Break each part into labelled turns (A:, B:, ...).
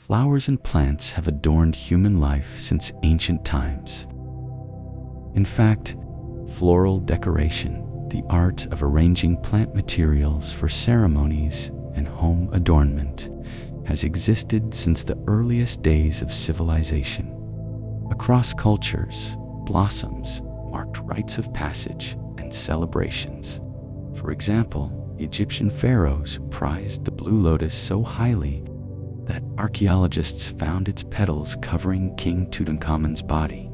A: flowers and plants have adorned human life since ancient times. In fact, floral decoration, the art of arranging plant materials for ceremonies and home adornment, has existed since the earliest days of civilization. Across cultures, blossoms marked rites of passage and celebrations. For example, Egyptian pharaohs prized the blue lotus so highly that archaeologists found its petals covering King Tutankhamun's body.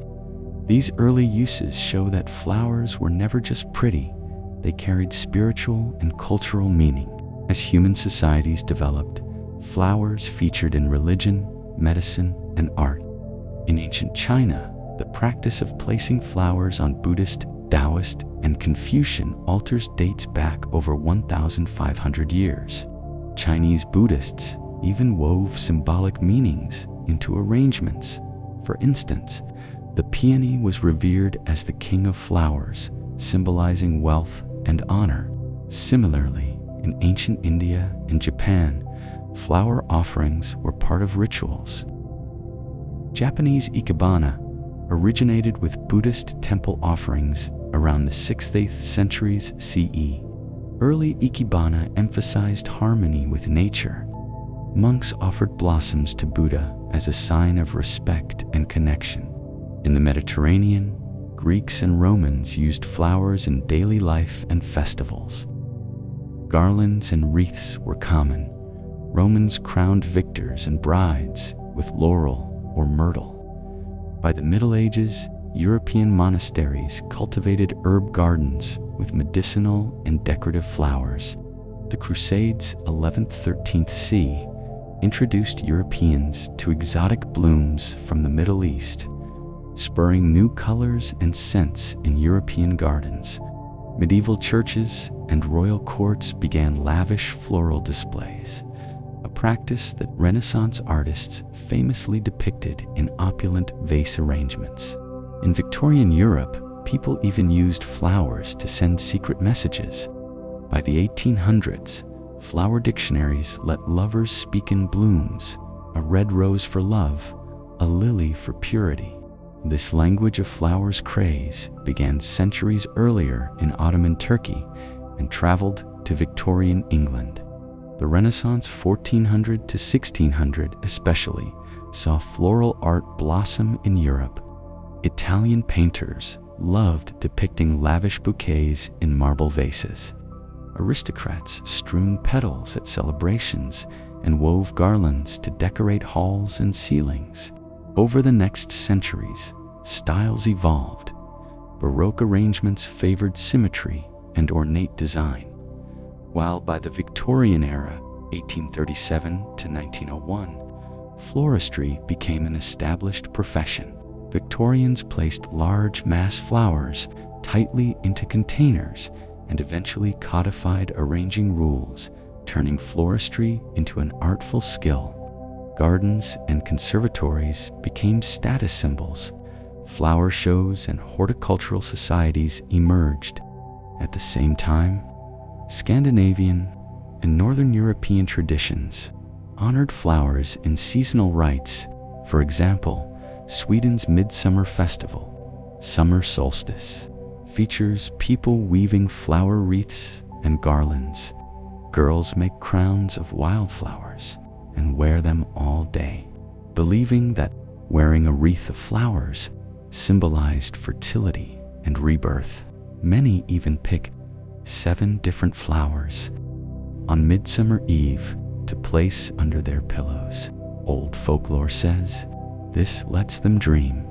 A: These early uses show that flowers were never just pretty, they carried spiritual and cultural meaning. As human societies developed, flowers featured in religion, medicine, and art. In ancient China, the practice of placing flowers on Buddhist, Taoist, and Confucian altars dates back over 1,500 years. Chinese Buddhists even wove symbolic meanings into arrangements. For instance, the peony was revered as the king of flowers, symbolizing wealth and honor. Similarly, in ancient India and Japan, flower offerings were part of rituals. Japanese Ikebana originated with Buddhist temple offerings around the 6th-8th centuries CE. Early Ikebana emphasized harmony with nature. Monks offered blossoms to Buddha as a sign of respect and connection. In the Mediterranean, Greeks and Romans used flowers in daily life and festivals. Garlands and wreaths were common. Romans crowned victors and brides with laurel or myrtle. By the Middle Ages, European monasteries cultivated herb gardens with medicinal and decorative flowers. The Crusades, 11th–13th C, introduced Europeans to exotic blooms from the Middle East, spurring new colors and scents in European gardens. Medieval churches and royal courts began lavish floral displays, a practice that Renaissance artists famously depicted in opulent vase arrangements. In Victorian Europe, people even used flowers to send secret messages. By the 1800s, flower dictionaries let lovers speak in blooms, a red rose for love, a lily for purity. This language of flowers craze began centuries earlier in Ottoman Turkey and traveled to Victorian England. The Renaissance, 1400 to 1600 especially, saw floral art blossom in Europe. Italian painters loved depicting lavish bouquets in marble vases. Aristocrats strewn petals at celebrations and wove garlands to decorate halls and ceilings. Over the next centuries, styles evolved. Baroque arrangements favored symmetry and ornate design, while by the Victorian era, 1837 to 1901, floristry became an established profession. Victorians placed large mass flowers tightly into containers and eventually codified arranging rules, turning floristry into an artful skill. Gardens and conservatories became status symbols. Flower shows and horticultural societies emerged. At the same time, Scandinavian and Northern European traditions honored flowers in seasonal rites. For example, Sweden's Midsummer Festival, summer solstice, features people weaving flower wreaths and garlands. Girls make crowns of wildflowers and wear them all day, believing that wearing a wreath of flowers symbolized fertility and rebirth. Many even pick 7 different flowers on Midsummer Eve to place under their pillows. Old folklore says this lets them dream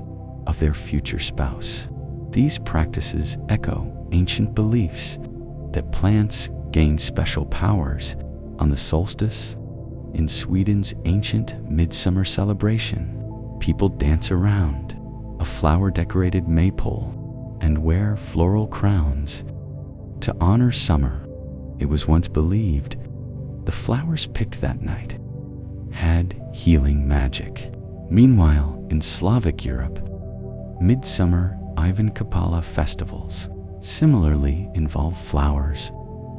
A: of their future spouse. These practices echo ancient beliefs that plants gain special powers on the solstice. In Sweden's ancient midsummer celebration, people dance around a flower-decorated maypole and wear floral crowns to honor summer. It was once believed the flowers picked that night had healing magic. Meanwhile, in Slavic Europe, midsummer Ivan Kapala festivals similarly involve flowers.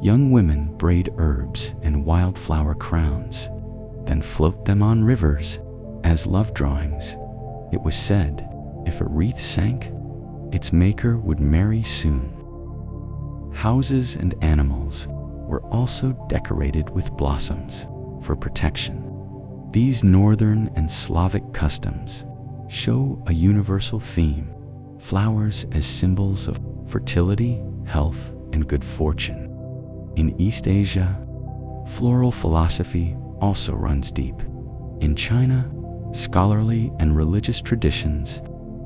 A: Young women braid herbs and wildflower crowns, then float them on rivers As love drawings, it was said, if a wreath sank, its maker would marry soon. Houses and animals were also decorated with blossoms for protection. These Northern and Slavic customs show a universal theme: flowers as symbols of fertility, health, and good fortune. In East Asia, floral philosophy also runs deep. In China, scholarly and religious traditions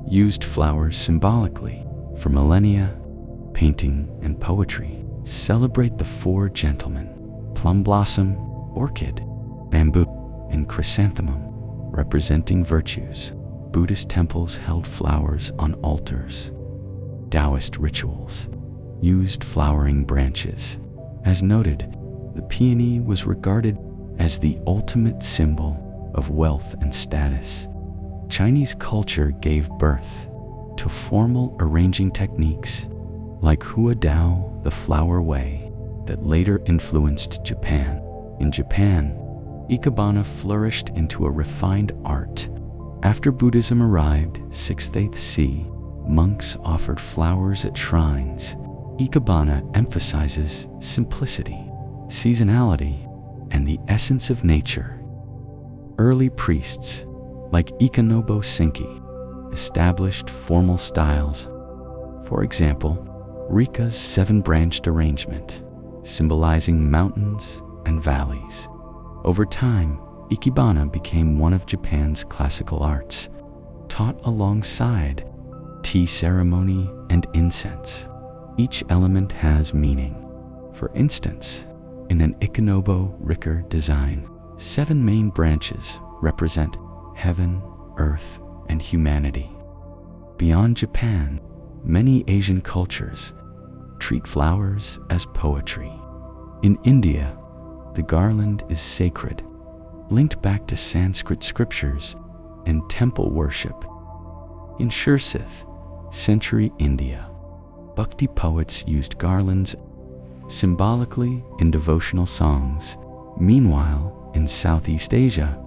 A: used flowers symbolically for millennia. Painting and poetry celebrate the four gentlemen: plum blossom, orchid, bamboo, and chrysanthemum, representing virtues. Buddhist temples held flowers on altars. Taoist rituals used flowering branches. As noted, the peony was regarded as the ultimate symbol of wealth and status. Chinese culture gave birth to formal arranging techniques like Hua Dao, the flower way, that later influenced Japan. In Japan, Ikebana flourished into a refined art. After Buddhism arrived, 6th C, monks offered flowers at shrines. Ikebana emphasizes simplicity, seasonality, and the essence of nature. Early priests, like Ikenobo Senki, established formal styles. For example, Rika's 7-branched arrangement, symbolizing mountains and valleys. Over time, Ikebana became one of Japan's classical arts, taught alongside tea ceremony and incense. Each element has meaning. For instance, in an Ikenobo Rika design, 7 main branches represent heaven, earth, and humanity. Beyond Japan, many Asian cultures treat flowers as poetry. In India, the garland is sacred, linked back to Sanskrit scriptures and temple worship. In Shursith, century India, Bhakti poets used garlands symbolically in devotional songs. Meanwhile, in Southeast Asia,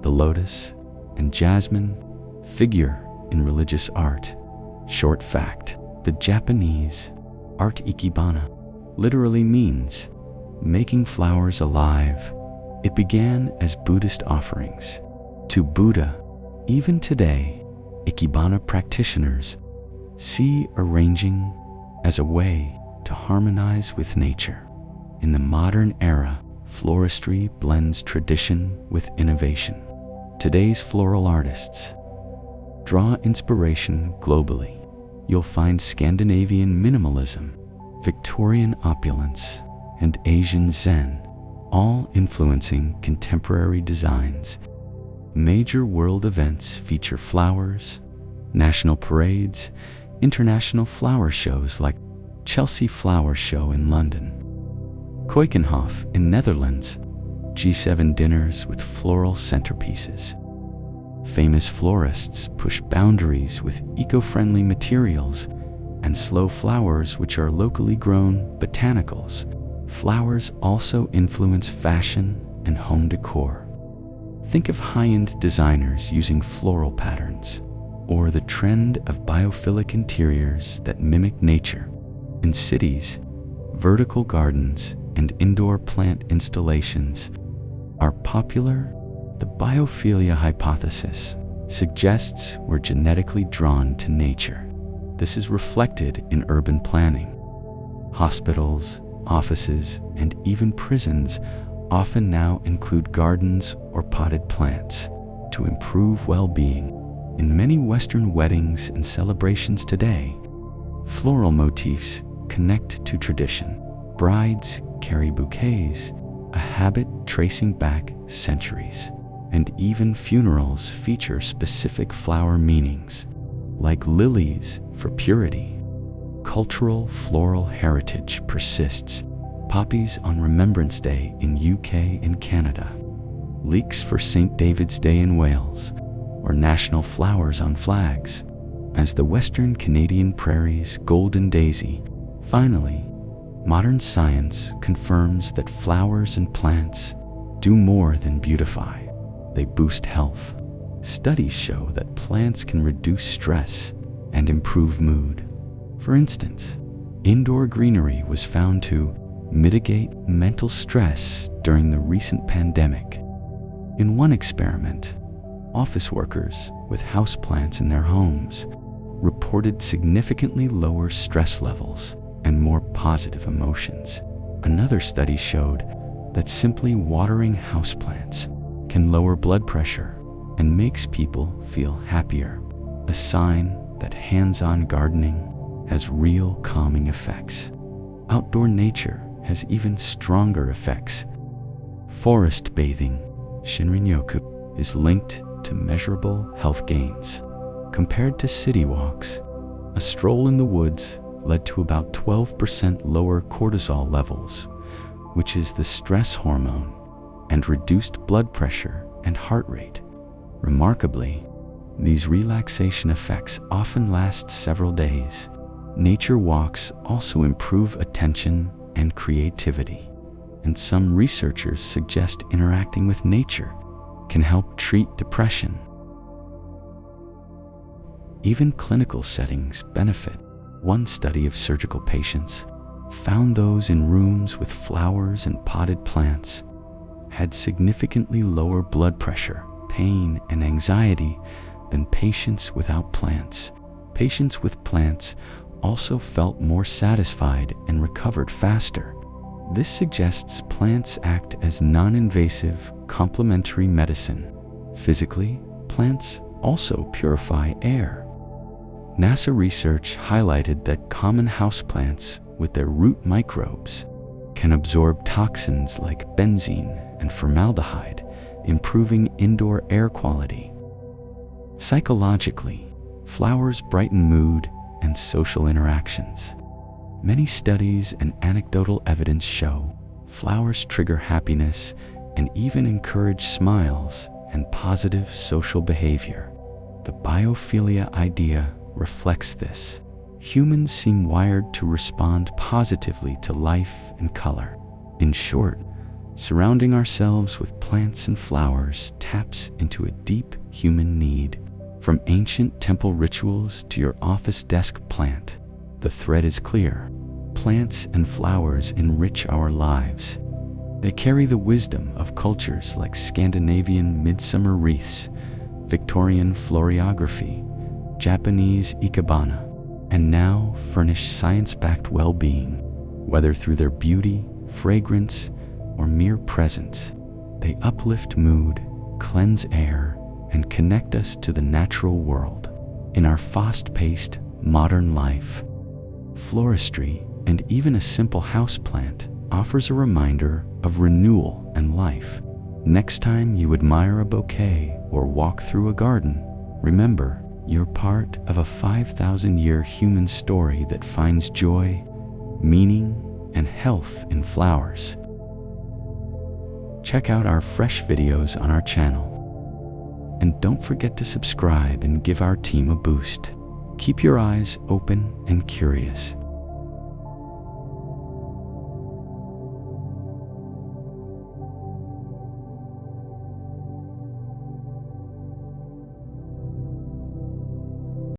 A: the lotus and jasmine figure in religious art. Short fact: the Japanese art Ikebana literally means making flowers alive. It began as Buddhist offerings to Buddha. Even today, Ikebana practitioners see arranging as a way to harmonize with nature. In the modern era, floristry blends tradition with innovation. Today's floral artists draw inspiration globally. You'll find Scandinavian minimalism, Victorian opulence, and Asian Zen, all influencing contemporary designs. Major world events feature flowers, national parades, international flower shows like Chelsea Flower Show in London, Keukenhof in Netherlands, G7 dinners with floral centerpieces. Famous florists push boundaries with eco-friendly materials and slow flowers, which are locally grown botanicals. Flowers also influence fashion and home decor. Think of high-end designers using floral patterns, or the trend of biophilic interiors that mimic nature. In cities, vertical gardens and indoor plant installations are popular. The biophilia hypothesis suggests we're genetically drawn to nature. This is reflected in urban planning. Hospitals, offices, and even prisons often now include gardens or potted plants to improve well-being. In many Western weddings and celebrations today, floral motifs connect to tradition. Brides carry bouquets, a habit tracing back centuries. And even funerals feature specific flower meanings, like lilies for purity. Cultural floral heritage persists. Poppies on Remembrance Day in UK and Canada, leeks for St. David's Day in Wales, or national flowers on flags, as the Western Canadian Prairie's golden daisy. Finally, modern science confirms that flowers and plants do more than beautify. They boost health, studies show that plants can reduce stress and improve mood. For instance, indoor greenery was found to mitigate mental stress during the recent pandemic. In one experiment, office workers with houseplants in their homes reported significantly lower stress levels and more positive emotions. Another study showed that simply watering houseplants can lower blood pressure and makes people feel happier, a sign that hands-on gardening has real calming effects. Outdoor nature has even stronger effects. Forest bathing, Shinrin-yoku, is linked to measurable health gains. Compared to city walks, a stroll in the woods led to about 12% lower cortisol levels, which is the stress hormone, and reduced blood pressure and heart rate. Remarkably, these relaxation effects often last several days. Nature walks also improve attention and creativity, and some researchers suggest interacting with nature can help treat depression. Even clinical settings benefit. One study of surgical patients found those in rooms with flowers and potted plants had significantly lower blood pressure, pain, and anxiety than patients without plants. Patients with plants also felt more satisfied and recovered faster. This suggests plants act as non-invasive, complementary medicine. Physically, plants also purify air. NASA research highlighted that common houseplants with their root microbes can absorb toxins like benzene and formaldehyde, improving indoor air quality. Psychologically, flowers brighten mood and social interactions. Many studies and anecdotal evidence show flowers trigger happiness and even encourage smiles and positive social behavior. The biophilia idea reflects this. Humans seem wired to respond positively to life and color. In short, surrounding ourselves with plants and flowers taps into a deep human need. From ancient temple rituals to your office desk plant, the thread is clear. Plants and flowers enrich our lives. They carry the wisdom of cultures like Scandinavian midsummer wreaths, Victorian florography, Japanese Ikebana, and now furnish science-backed well-being. Whether through their beauty, fragrance, or mere presence, they uplift mood, cleanse air, and connect us to the natural world. In our fast-paced, modern life, floristry and even a simple houseplant offers a reminder of renewal and life. Next time you admire a bouquet or walk through a garden, remember, you're part of a 5,000-year human story that finds joy, meaning, and health in flowers. Check out our fresh videos on our channel. And don't forget to subscribe and give our team a boost. Keep your eyes open and curious.